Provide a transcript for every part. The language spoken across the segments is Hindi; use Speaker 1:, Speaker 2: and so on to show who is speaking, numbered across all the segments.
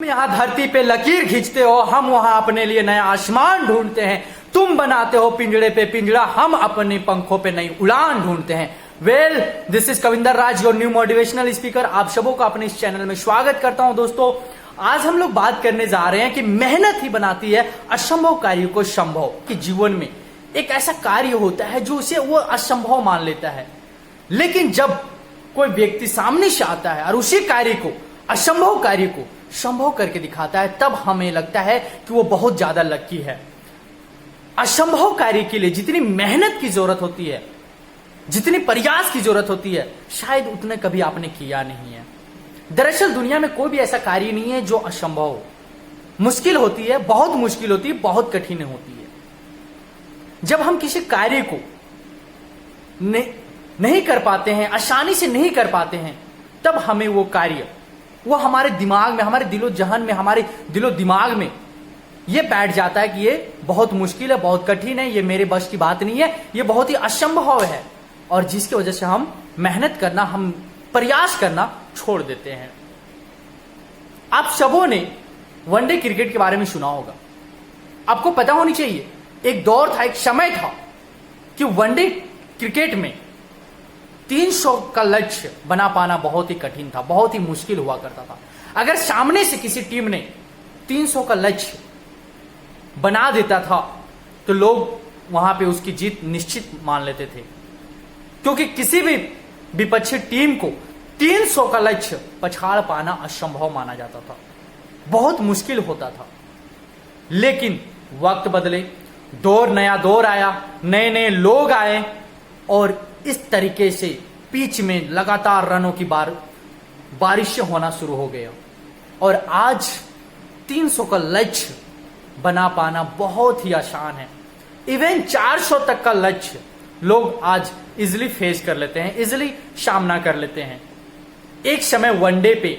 Speaker 1: यहाँ धरती पे लकीर खींचते हो, हम वहां अपने लिए नया आसमान ढूंढते हैं। तुम बनाते हो पिंजड़े पे पिंजड़ा, हम अपने पंखों पे नई उड़ान ढूंढते हैं। Well, this is Kavinder Raj, your new motivational speaker. आप सबों का अपने इस चैनल में स्वागत करता हूं। दोस्तों, आज हम लोग बात करने जा रहे हैं कि मेहनत ही बनाती है असंभव कार्य को संभव। कि जीवन में एक ऐसा कार्य होता है जो उसे वो असंभव मान लेता है, लेकिन जब कोई व्यक्ति सामने से आता है और उसी कार्य को, असंभव कार्य को संभव करके दिखाता है, तब हमें लगता है कि वो बहुत ज्यादा लकी है। असंभव कार्य के लिए जितनी मेहनत की जरूरत होती है, जितनी प्रयास की जरूरत होती है, शायद उतने कभी आपने किया नहीं है। दरअसल दुनिया में कोई भी ऐसा कार्य नहीं है जो असंभव हो। मुश्किल होती है, बहुत मुश्किल होती है, बहुत कठिन होती है। जब हम किसी कार्य को नहीं कर पाते हैं, आसानी से नहीं कर पाते हैं, तब हमें वो कार्य, वो हमारे दिमाग में, हमारे दिलो जहन में, हमारे दिलो दिमाग में ये बैठ जाता है कि ये बहुत मुश्किल है, बहुत कठिन है, ये मेरे बस की बात नहीं है, ये बहुत ही असंभव है। और जिसकी वजह से हम मेहनत करना, हम प्रयास करना छोड़ देते हैं। आप सबों ने वनडे क्रिकेट के बारे में सुना होगा। आपको पता होनी चाहिए, एक दौर था, एक समय था कि वनडे क्रिकेट में 300 का लक्ष्य बना पाना बहुत ही कठिन था, बहुत ही मुश्किल हुआ करता था। अगर सामने से किसी टीम ने 300 का लक्ष्य बना देता था तो लोग वहां पे उसकी जीत निश्चित मान लेते थे, क्योंकि किसी भी विपक्षी टीम को 300 का लक्ष्य पछाड़ पाना असंभव माना जाता था, बहुत मुश्किल होता था। लेकिन वक्त बदले, नया दौर आया, नए नए लोग आए और इस तरीके से पिच में लगातार रनों की बारिश होना शुरू हो गया और आज 300 का लक्ष्य बना पाना बहुत ही आसान है। इवन 400 तक का लक्ष्य लोग आज इजिली फेस कर लेते हैं, इजिली सामना कर लेते हैं। एक समय वनडे पे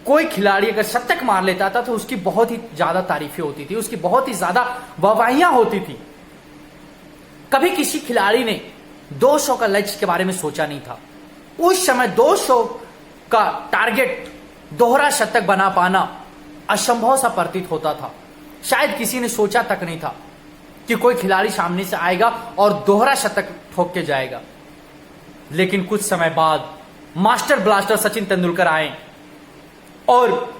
Speaker 1: कोई खिलाड़ी अगर शतक मार लेता था तो उसकी बहुत ही ज्यादा तारीफें होती थी, उसकी बहुत ही ज्यादा वाहवाहियां होती थी। कभी किसी खिलाड़ी ने 200 का लक्ष्य के बारे में सोचा नहीं था। उस समय 200 का टारगेट, दोहरा शतक बना पाना असंभव सा प्रतीत होता था। शायद किसी ने सोचा तक नहीं था कि कोई खिलाड़ी सामने से आएगा और दोहरा शतक ठोक के जाएगा। लेकिन कुछ समय बाद मास्टर ब्लास्टर सचिन तेंदुलकर आए और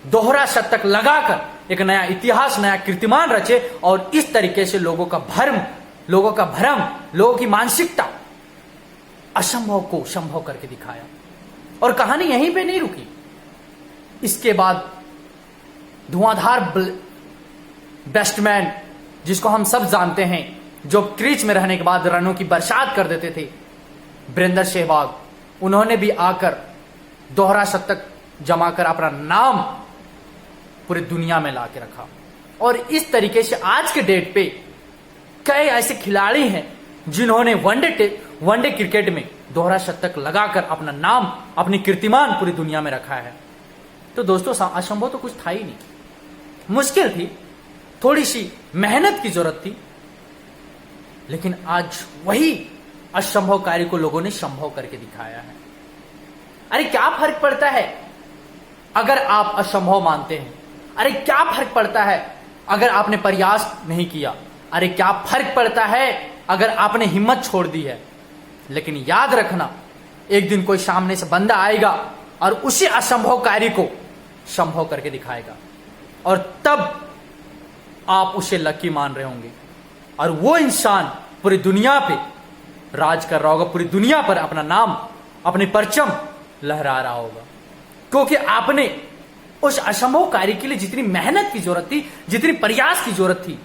Speaker 1: दोहरा शतक लगाकर एक नया इतिहास, नया कीर्तिमान रचे और इस तरीके से लोगों का भ्रम, लोगों की मानसिकता, असंभव को संभव करके दिखाया। और कहानी यहीं पे नहीं रुकी। इसके बाद धुआंधार बैट्समैन, जिसको हम सब जानते हैं, जो क्रीज में रहने के बाद रनों की बरसात कर देते थे, वीरेंद्र सहवाग, उन्होंने भी आकर दोहरा शतक जमाकर अपना नाम पूरी दुनिया में ला के रखा। और इस तरीके से आज के डेट पे कई ऐसे खिलाड़ी हैं जिन्होंने वनडे क्रिकेट में दोहरा शतक लगाकर अपना नाम, अपनी कीर्तिमान पूरी दुनिया में रखा है। तो दोस्तों, असंभव तो कुछ था ही नहीं। मुश्किल थी, थोड़ी सी मेहनत की जरूरत थी, लेकिन आज वही असंभव कार्य को लोगों ने संभव करके दिखाया है। अरे क्या फर्क पड़ता है अगर आप असंभव मानते हैं? अरे क्या फर्क पड़ता है अगर आपने प्रयास नहीं किया? अरे क्या फर्क पड़ता है अगर आपने हिम्मत छोड़ दी है? लेकिन याद रखना, एक दिन कोई सामने से बंदा आएगा और उसी असंभव कार्य को संभव करके दिखाएगा और तब आप उसे लकी मान रहे होंगे और वो इंसान पूरी दुनिया पे राज कर रहा होगा, पूरी दुनिया पर अपना नाम, अपने परचम लहरा रहा होगा, क्योंकि आपने उस असंभव कार्य के लिए जितनी मेहनत की जरूरत थी, जितनी प्रयास की जरूरत थी,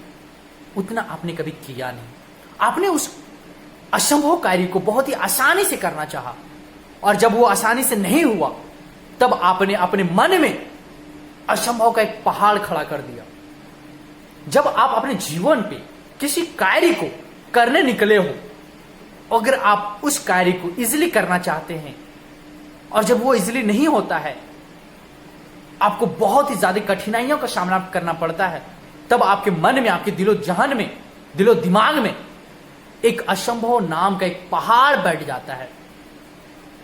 Speaker 1: उतना आपने कभी किया नहीं। आपने उस असंभव कार्य को बहुत ही आसानी से करना चाहा और जब वो आसानी से नहीं हुआ, तब आपने अपने मन में असंभव का एक पहाड़ खड़ा कर दिया। जब आप अपने जीवन पे किसी कार्य को करने निकले हो, अगर आप उस कार्य को इजीली करना चाहते हैं और जब वो इजीली नहीं होता है, आपको बहुत ही ज्यादा कठिनाइयों का सामना करना पड़ता है, तब आपके मन में, आपके दिलो जहन में, दिलो दिमाग में एक असंभव नाम का एक पहाड़ बैठ जाता है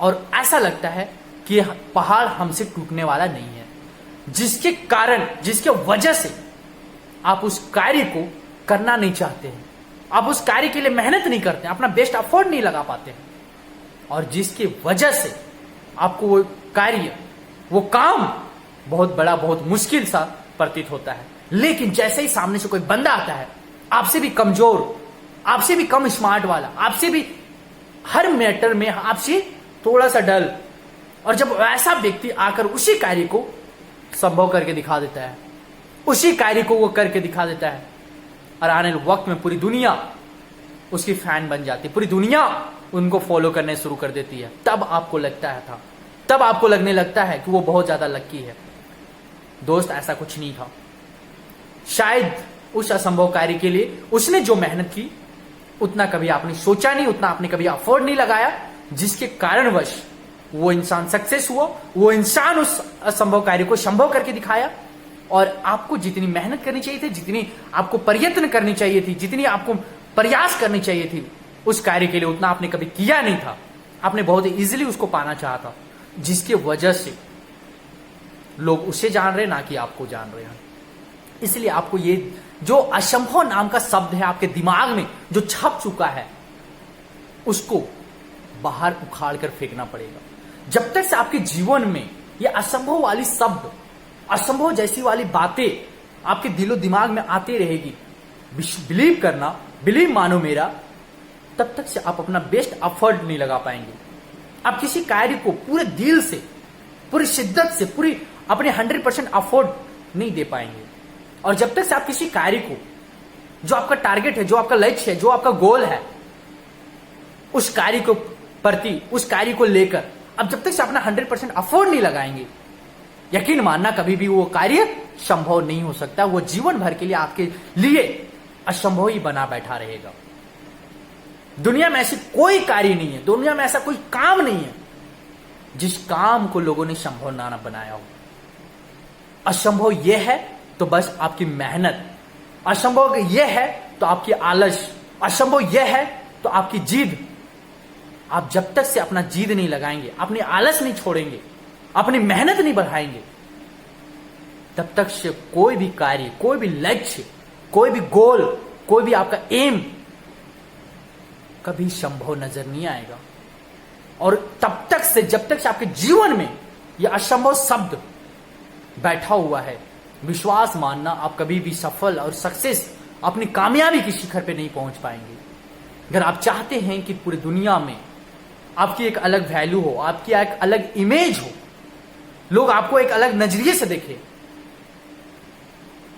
Speaker 1: और ऐसा लगता है कि यह पहाड़ हमसे टूटने वाला नहीं है। जिसके कारण, जिसके वजह से आप उस कार्य को करना नहीं चाहते हैं, आप उस कार्य के लिए मेहनत नहीं करते हैं, अपना बेस्ट एफर्ट नहीं लगा पाते हैं, और जिसकी वजह से आपको वो कार्य, वो काम बहुत बड़ा, बहुत मुश्किल सा प्रतीत होता है। लेकिन जैसे ही सामने से कोई बंदा आता है, आपसे भी कमजोर, आपसे भी कम स्मार्ट वाला, आपसे भी हर मैटर में आपसे थोड़ा सा डल, और जब ऐसा व्यक्ति आकर उसी कार्य को संभव करके दिखा देता है, उसी कार्य को वो करके दिखा देता है, और आने वाले वक्त में पूरी दुनिया उसकी फैन बन जाती है, पूरी दुनिया उनको फॉलो करने शुरू कर देती है, तब आपको लगने लगता है कि वो बहुत ज्यादा लकी है। दोस्त, ऐसा कुछ नहीं था। शायद उस असंभव कार्य के लिए उसने जो मेहनत की, उतना कभी आपने सोचा नहीं, उतना आपने कभी अफोर्ड नहीं लगाया, जिसके कारणवश वो इंसान सक्सेस हुआ, वो इंसान उस असंभव कार्य को संभव करके दिखाया। और आपको जितनी मेहनत करनी चाहिए थी, जितनी आपको प्रयत्न करनी चाहिए थी, जितनी आपको प्रयास करनी चाहिए थी उस कार्य के लिए, उतना आपने कभी किया नहीं था। आपने बहुत इजीली उसको पाना चाहा था, जिसके वजह से लोग उसे जान रहे, ना कि आपको जान रहे हैं। इसलिए आपको ये जो असंभव नाम का शब्द है आपके दिमाग में जो छप चुका है, उसको बाहर उखाड़ कर फेंकना पड़ेगा। जब तक से आपके जीवन में ये असंभव वाली शब्द, असंभव जैसी वाली बातें आपके दिलो दिमाग में आती रहेगी, बिलीव मानो मेरा, तब तक से आप अपना बेस्ट एफर्ट नहीं लगा पाएंगे। आप किसी कार्य को पूरे दिल से, पूरी शिद्दत से, पूरी अपने 100% एफर्ट नहीं दे पाएंगे। और जब तक से आप किसी कार्य को, जो आपका टारगेट है, जो आपका लक्ष्य है, जो आपका गोल है, उस कार्य को प्रति, उस कार्य को लेकर अब जब तक से अपना 100% एफर्ट नहीं लगाएंगे, यकीन मानना कभी भी वो कार्य संभव नहीं हो सकता। वो जीवन भर के लिए आपके लिए असंभव ही बना बैठा रहेगा। दुनिया में ऐसी कोई कार्य नहीं है, दुनिया में ऐसा कोई काम नहीं है जिस काम को लोगों ने संभव ना बनाया हो। असंभव यह है तो बस आपकी मेहनत, असंभव यह है तो आपकी आलस, असंभव यह है तो आपकी जिद। आप जब तक से अपना जिद नहीं लगाएंगे, अपनी आलस नहीं छोड़ेंगे, अपनी मेहनत नहीं बढ़ाएंगे, तब तक से कोई भी कार्य, कोई भी लक्ष्य, कोई भी गोल, कोई भी आपका एम कभी संभव नजर नहीं आएगा। और तब तक से, जब तक से आपके जीवन में यह असंभव शब्द बैठा हुआ है, विश्वास मानना आप कभी भी सफल और सक्सेस, अपनी कामयाबी की शिखर पे नहीं पहुंच पाएंगे। अगर आप चाहते हैं कि पूरी दुनिया में आपकी एक अलग वैल्यू हो, आपकी एक अलग इमेज हो, लोग आपको एक अलग नजरिए से देखें,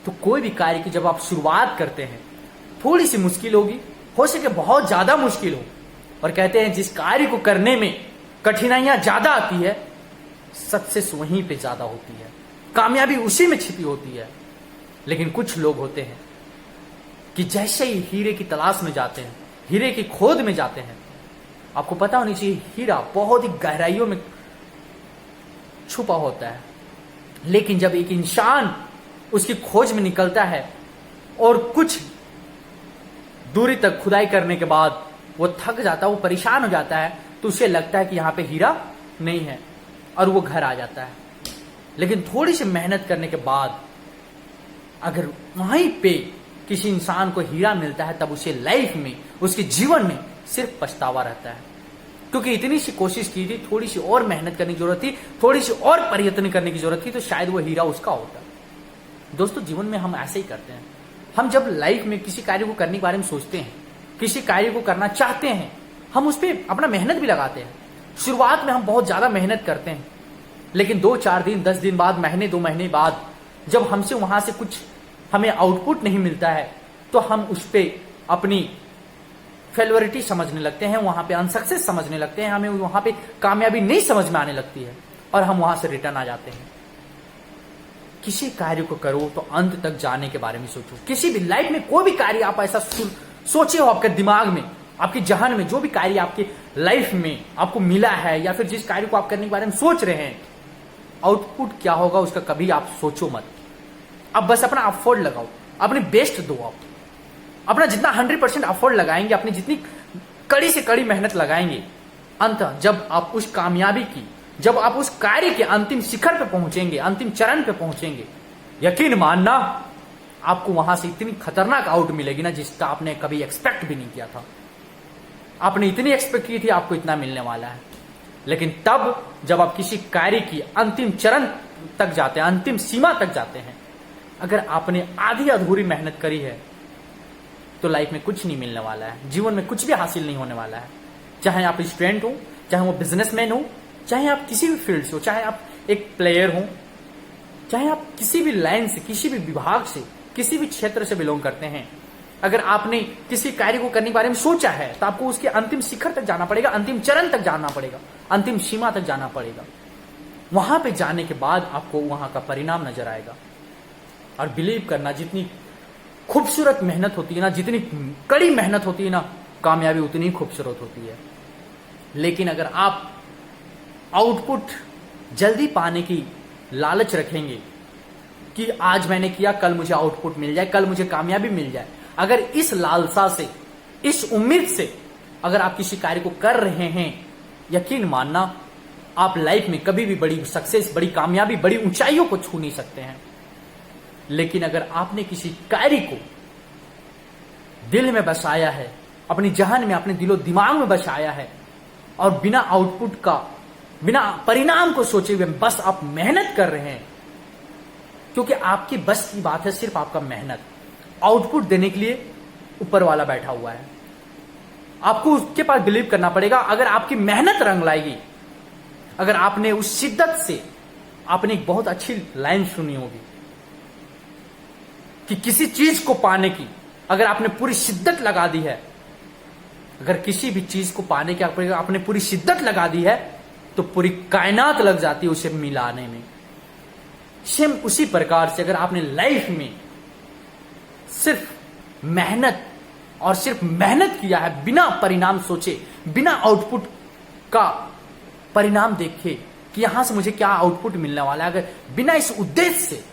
Speaker 1: तो कोई भी कार्य की जब आप शुरुआत करते हैं, थोड़ी सी मुश्किल होगी, हो सके बहुत ज्यादा मुश्किल हो। और कहते हैं जिस कार्य को करने में कठिनाइयां ज्यादा आती है, सक्सेस वहीं पे ज्यादा होती है, कामयाबी उसी में छिपी होती है। लेकिन कुछ लोग होते हैं कि जैसे ही हीरे की तलाश में जाते हैं, हीरे की खोज में जाते हैं, आपको पता होनी चाहिए हीरा बहुत ही गहराइयों में छुपा होता है। लेकिन जब एक इंसान उसकी खोज में निकलता है और कुछ दूरी तक खुदाई करने के बाद वो थक जाता है, वो परेशान हो जाता है, तो उसे लगता है कि यहां पे हीरा नहीं है और वो घर आ जाता है। लेकिन थोड़ी सी मेहनत करने के बाद अगर वहीं पे किसी इंसान को हीरा मिलता है, तब उसे लाइफ में, उसके जीवन में सिर्फ पछतावा रहता है, क्योंकि इतनी सी कोशिश की थी, थोड़ी सी और मेहनत करने की जरूरत थी, थोड़ी सी और प्रयत्न करने की जरूरत थी, तो शायद वो हीरा उसका होता। दोस्तों, जीवन में हम ऐसे ही करते हैं। हम जब लाइफ में किसी कार्य को करने के बारे में सोचते हैं, किसी कार्य को करना चाहते हैं, हम उस पर अपना मेहनत भी लगाते हैं। शुरुआत में हम बहुत ज्यादा मेहनत करते हैं, लेकिन 2-4 दिन, 10 दिन बाद, महीने 2 महीने बाद जब हमसे वहां से कुछ हमें आउटपुट नहीं मिलता है, तो हम उस पर अपनी फेलियरिटी समझने लगते हैं, वहां पे अनसक्सेस समझने लगते हैं, हमें वहां पे कामयाबी नहीं समझ में आने लगती है और हम वहां से रिटर्न आ जाते हैं। किसी कार्य को करो तो अंत तक जाने के बारे में सोचो। किसी भी लाइफ में कोई भी कार्य आप ऐसा सोचे हो, आपके दिमाग में, आपके जहन में, जो भी कार्य आपकी लाइफ में आपको मिला है, या फिर जिस कार्य को आप करने के बारे में सोच रहे हैं, आउटपुट क्या होगा उसका कभी आप सोचो मत। आप बस अपना एफर्ट लगाओ, अपनी बेस्ट दो। आप अपना जितना 100% एफर्ट लगाएंगे, अपनी जितनी कड़ी से कड़ी मेहनत लगाएंगे, अंत जब आप उस कामयाबी की, जब आप उस कार्य के अंतिम शिखर पे पहुंचेंगे, अंतिम चरण पे पहुंचेंगे, यकीन मानना आपको वहां से इतनी खतरनाक आउट मिलेगी ना, जिसका आपने कभी एक्सपेक्ट भी नहीं किया था। आपने इतनी एक्सपेक्ट की थी आपको इतना मिलने वाला है, लेकिन तब जब आप किसी कार्य की अंतिम चरण तक जाते हैं, अंतिम सीमा तक जाते हैं, अगर आपने आधी अधूरी मेहनत करी है तो लाइफ में कुछ नहीं मिलने वाला है, जीवन में कुछ भी हासिल नहीं होने वाला है। चाहे आप स्टूडेंट हो, चाहे वो बिजनेसमैन हो, चाहे आप किसी भी फील्ड से हो, चाहे आप एक प्लेयर हो, चाहे आप किसी भी लाइन से, किसी भी विभाग से, किसी भी क्षेत्र से बिलोंग करते हैं, अगर आपने किसी कार्य को करने के बारे में सोचा है तो आपको उसके अंतिम शिखर तक जाना पड़ेगा, अंतिम चरण तक जाना पड़ेगा, अंतिम सीमा तक जाना पड़ेगा। वहां पे जाने के बाद आपको वहां का परिणाम नजर आएगा। और बिलीव करना, जितनी खूबसूरत मेहनत होती है ना, जितनी कड़ी मेहनत होती है ना, कामयाबी उतनी ही खूबसूरत होती है। लेकिन अगर आप आउटपुट जल्दी पाने की लालच रखेंगे कि आज मैंने किया, कल मुझे आउटपुट मिल जाए, कल मुझे कामयाबी मिल जाए, अगर इस लालसा से, इस उम्मीद से अगर आप किसी कार्य को कर रहे हैं, यकीन मानना आप लाइफ में कभी भी बड़ी सक्सेस, बड़ी कामयाबी, बड़ी ऊंचाइयों को छू नहीं सकते हैं। लेकिन अगर आपने किसी कार्य को दिल में बसाया है, अपनी जहन में, अपने दिलो दिमाग में बसाया है, और बिना आउटपुट का, बिना परिणाम को सोचे हुए बस आप मेहनत कर रहे हैं, क्योंकि आपकी बस की बात है सिर्फ आपका मेहनत। आउटपुट देने के लिए ऊपर वाला बैठा हुआ है, आपको उसके पास बिलीव करना पड़ेगा। अगर आपकी मेहनत रंग लाएगी, अगर आपने उस शिद्दत से, आपने एक बहुत अच्छी लाइन सुनी होगी कि किसी चीज को पाने की अगर आपने पूरी शिद्दत लगा दी है, अगर किसी भी चीज को पाने की आपने पूरी शिद्दत लगा दी है, तो पूरी कायनात लग जाती है उसे मिलाने में। सेम उसी प्रकार से अगर आपने लाइफ में सिर्फ मेहनत और सिर्फ मेहनत किया है, बिना परिणाम सोचे, बिना आउटपुट का परिणाम देखे कि यहां से मुझे क्या आउटपुट मिलने वाला है, अगर बिना इस उद्देश्य से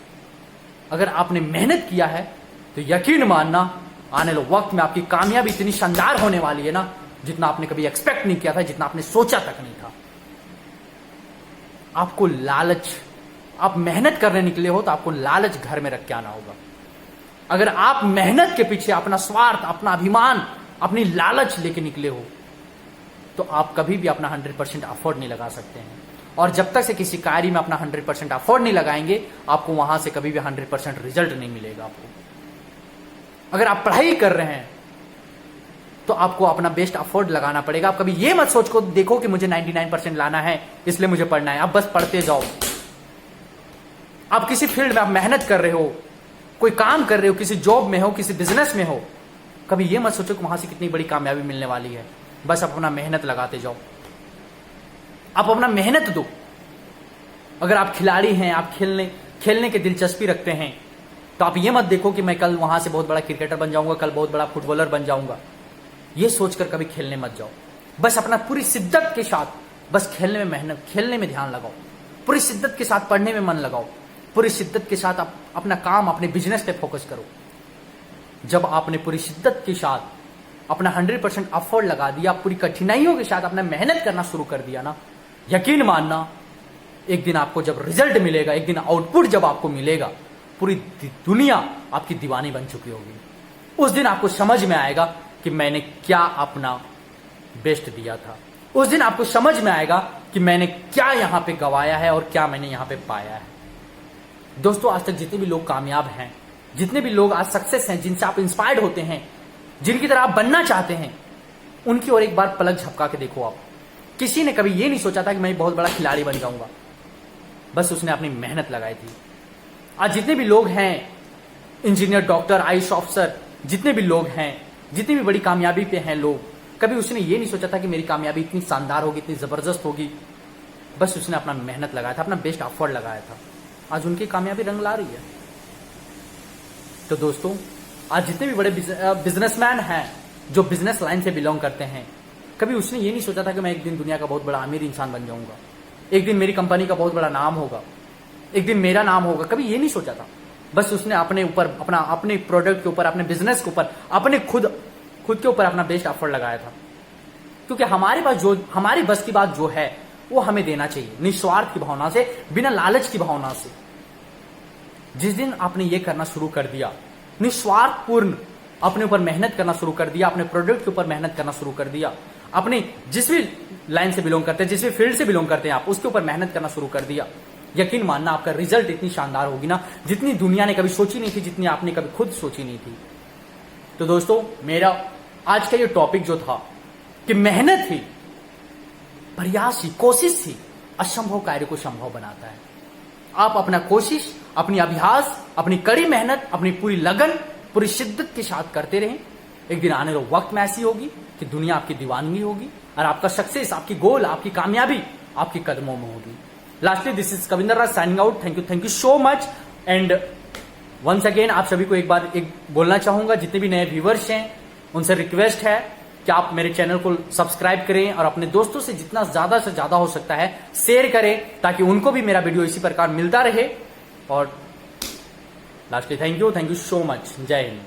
Speaker 1: अगर आपने मेहनत किया है, तो यकीन मानना आने वाले वक्त में आपकी कामयाबी इतनी शानदार होने वाली है ना, जितना आपने कभी एक्सपेक्ट नहीं किया था, जितना आपने सोचा तक नहीं था। आपको लालच, आप मेहनत करने निकले हो तो आपको लालच घर में रख के आना होगा। अगर आप मेहनत के पीछे अपना स्वार्थ, अपना अभिमान, अपनी लालच लेके निकले हो, तो आप कभी भी अपना 100% एफर्ट नहीं लगा सकते हैं। और जब तक से किसी कार्य में अपना 100% एफर्ट नहीं लगाएंगे, आपको वहां से कभी भी 100% रिजल्ट नहीं मिलेगा आपको। अगर आप पढ़ाई कर रहे हैं तो आपको अपना बेस्ट एफर्ट लगाना पड़ेगा। आप कभी ये मत सोच को देखो कि मुझे 99% लाना है इसलिए मुझे पढ़ना है, आप बस पढ़ते जाओ। आप किसी फील्ड में आप मेहनत कर रहे हो, कोई काम कर रहे हो, किसी जॉब में हो, किसी बिजनेस में हो, कभी ये मत सोचो कि वहां से कितनी बड़ी कामयाबी मिलने वाली है। बस आप अपना मेहनत लगाते जाओ, आप अपना मेहनत दो। अगर आप खिलाड़ी हैं, आप खेलने की दिलचस्पी रखते हैं, तो आप ये मत देखो कि मैं कल वहां से बहुत बड़ा क्रिकेटर बन जाऊंगा, कल बहुत बड़ा फुटबॉलर बन जाऊंगा। ये सोचकर कभी खेलने मत जाओ। बस अपना पूरी शिद्दत के साथ बस खेलने में मेहनत, खेलने में ध्यान लगाओ, पूरी शिद्दत के साथ पढ़ने में मन लगाओ, पूरी शिद्दत के साथ आप अपना काम, अपने बिजनेस पे फोकस करो। जब आपने पूरी शिद्दत के साथ अपना 100% एफर्ट लगा दिया, पूरी कठिनाइयों के साथ अपना मेहनत करना शुरू कर दिया ना, यकीन मानना एक दिन आपको जब रिजल्ट मिलेगा, एक दिन आउटपुट जब आपको मिलेगा, पूरी दुनिया आपकी दीवानी बन चुकी होगी। उस दिन आपको समझ में आएगा कि मैंने क्या अपना बेस्ट दिया था। उस दिन आपको समझ में आएगा कि मैंने क्या यहां पे गवाया है और क्या मैंने यहां पे पाया है। दोस्तों, आज तक जितने भी लोग कामयाब हैं, जितने भी लोग आज सक्सेस हैं, जिनसे आप इंस्पायर्ड होते हैं, जिनकी तरह आप बनना चाहते हैं, उनकी ओर एक बार पलक झपका के देखो आप। किसी ने कभी ये नहीं सोचा था कि मैं बहुत बड़ा खिलाड़ी बन जाऊंगा, बस उसने अपनी मेहनत लगाई थी। आज जितने भी लोग हैं, इंजीनियर, डॉक्टर, आईएएस ऑफिसर, जितने भी लोग हैं, जितनी भी बड़ी कामयाबी पे हैं लोग, कभी उसने ये नहीं सोचा था कि मेरी कामयाबी इतनी शानदार होगी, इतनी जबरदस्त होगी। बस उसने अपना मेहनत लगाया था, अपना बेस्ट एफर्ट लगाया था। आज उनकी कामयाबी रंग ला रही है। तो दोस्तों, आज जितने भी बड़े बिजनेसमैन हैं जो बिजनेस लाइन से बिलोंग करते हैं, कभी उसने ये नहीं सोचा था कि मैं एक दिन दुनिया का बहुत बड़ा अमीर इंसान बन जाऊंगा, एक दिन मेरी कंपनी का बहुत बड़ा नाम होगा, एक दिन मेरा नाम होगा। कभी ये नहीं सोचा था। बस उसने अपने ऊपर, अपने प्रोडक्ट के ऊपर, अपने बिजनेस के ऊपर, अपने खुद के ऊपर अपना बेस्ट एफर्ट लगाया था। क्योंकि हमारे पास जो, हमारी बस की बात जो है, वो हमें देना चाहिए निस्वार्थ की भावना से, बिना लालच की भावना से। जिस दिन आपने ये करना शुरू कर दिया, निस्वार्थ पूर्ण अपने ऊपर मेहनत करना शुरू कर दिया, अपने प्रोडक्ट के ऊपर मेहनत करना शुरू कर दिया, अपने जिस भी लाइन से बिलोंग करते हैं, जिस भी फील्ड से बिलोंग करते हैं आप, उसके ऊपर मेहनत करना शुरू कर दिया, यकीन मानना आपका रिजल्ट इतनी शानदार होगी ना, जितनी दुनिया ने कभी सोची नहीं थी, जितनी आपने कभी खुद सोची नहीं थी। तो दोस्तों, मेरा आज का ये टॉपिक जो था कि मेहनत ही, प्रयास ही, कोशिश ही असंभव कार्य को संभव बनाता है। आप अपना कोशिश, अपनी अभ्यास, अपनी कड़ी मेहनत, अपनी पूरी लगन, पूरी शिद्दत के साथ करते रहें। एक दिन आने वाले वक्त में ऐसी होगी कि दुनिया आपकी दीवानगी होगी और आपका सक्सेस, आपकी गोल, आपकी कामयाबी आपके कदमों में होगी। Lastly, this is Kavinder Raj signing out. Thank you so much. And once again आप सभी को एक बार बोलना चाहूंगा, जितने भी नए व्यूवर्स हैं उनसे रिक्वेस्ट है कि आप मेरे चैनल को सब्सक्राइब करें और अपने दोस्तों से जितना ज्यादा से ज्यादा हो सकता है शेयर करें, ताकि उनको भी मेरा वीडियो इसी प्रकार मिलता रहे। और lastly, thank you so much. जय हिंद।